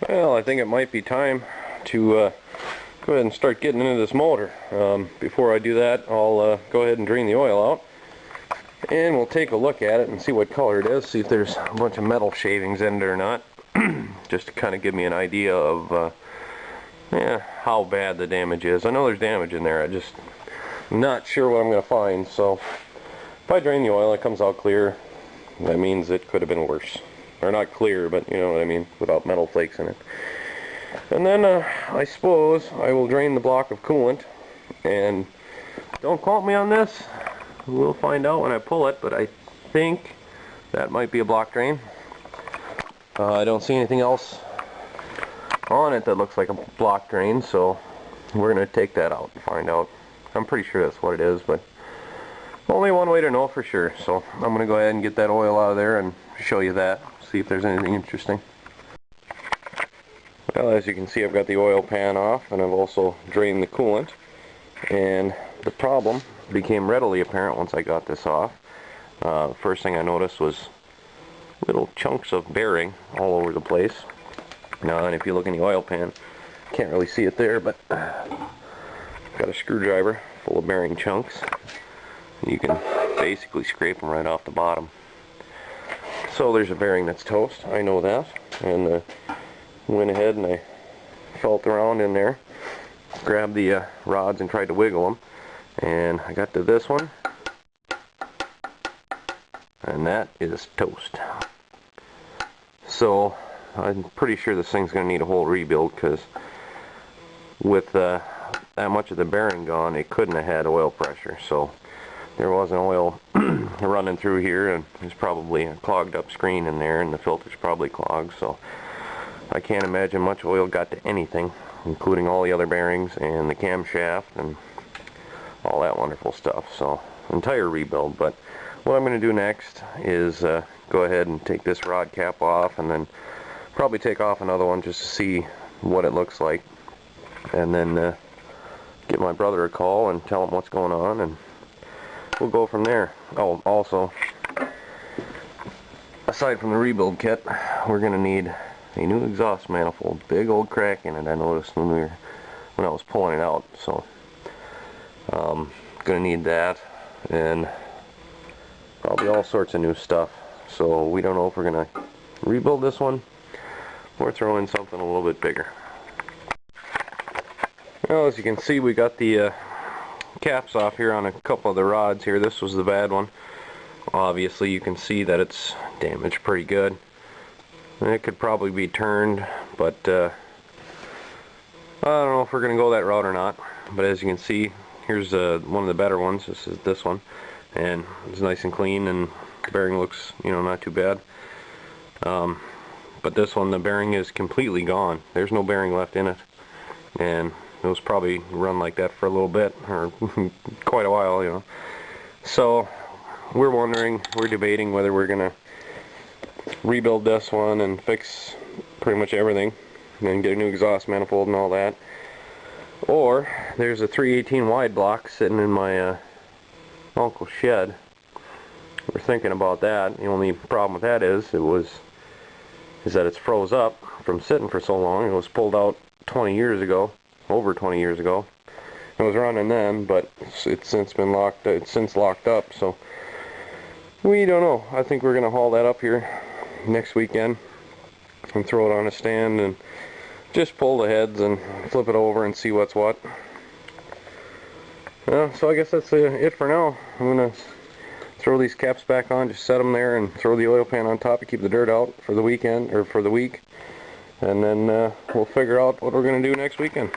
Well, I think it might be time to go ahead and start getting into this motor. Before I do that, I'll go ahead and drain the oil out, and we'll take a look at it and see what color it is, see if there's a bunch of metal shavings in it or not, just to kind of give me an idea of how bad the damage is. I know there's damage in there, I'm not sure what I'm going to find. So if I drain the oil, it comes out clear. That means it could have been worse. Or not clear, but you know what I mean, without metal flakes in it. And then I suppose I will drain the block of coolant, and don't quote me on this, we'll find out when I pull it, but I think that might be a block drain. I don't see anything else on it that looks like a block drain, so we're going to take that out and find out. I'm pretty sure that's what it is, but only one way to know for sure. So I'm going to go ahead and get that oil out of there and show you that, see if there's anything interesting. Well, as you can see, I've got the oil pan off, and I've also drained the coolant, and the problem became readily apparent once I got this off. First thing I noticed was little chunks of bearing all over the place. Now, and if you look in the oil pan, can't really see it there, but got a screwdriver full of bearing chunks. You can basically scrape them right off the bottom. So there's a bearing that's toast, I know that, and went ahead and I felt around in there, grabbed the rods and tried to wiggle them, and I got to this one, and that is toast. So I'm pretty sure this thing's going to need a whole rebuild, because with that much of the bearing gone, it couldn't have had oil pressure. So there wasn't oil running through here, and there's probably a clogged up screen in there, and the filter's probably clogged. So I can't imagine much oil got to anything, including all the other bearings and the camshaft and all that wonderful stuff. So entire rebuild. But what I'm going to do next is go ahead and take this rod cap off, and then probably take off another one just to see what it looks like, and then give my brother a call and tell him what's going on, and we'll go from there. Oh, also, aside from the rebuild kit, we're going to need a new exhaust manifold. Big old crack in it, I noticed when I was pulling it out. So going to need that, and probably all sorts of new stuff. So we don't know if we're going to rebuild this one or throw in something a little bit bigger. Well, as you can see, we got the caps off here on a couple of the rods here. This was the bad one. Obviously you can see that it's damaged pretty good. It could probably be turned, but I don't know if we're going to go that route or not. But as you can see, here's one of the better ones. This is this one, and it's nice and clean, and the bearing looks, you know, not too bad. But this one, the bearing is completely gone. There's no bearing left in it, and it was probably run like that for a little bit, or quite a while, you know. So we're debating whether we're gonna rebuild this one and fix pretty much everything, and get a new exhaust manifold and all that, or there's a 318 wide block sitting in my uncle's shed. We're thinking about that. The only problem with that is that it's froze up from sitting for so long. It was pulled out 20 years ago, over 20 years ago. It was running then, but it's since been locked. It's since locked up, so we don't know. I think we're gonna haul that up here next weekend and throw it on a stand and just pull the heads and flip it over and see what's what. So I guess that's it for now. I'm gonna throw these caps back on, just set them there, and throw the oil pan on top to keep the dirt out for the weekend, or for the week, and then we'll figure out what we're gonna do next weekend.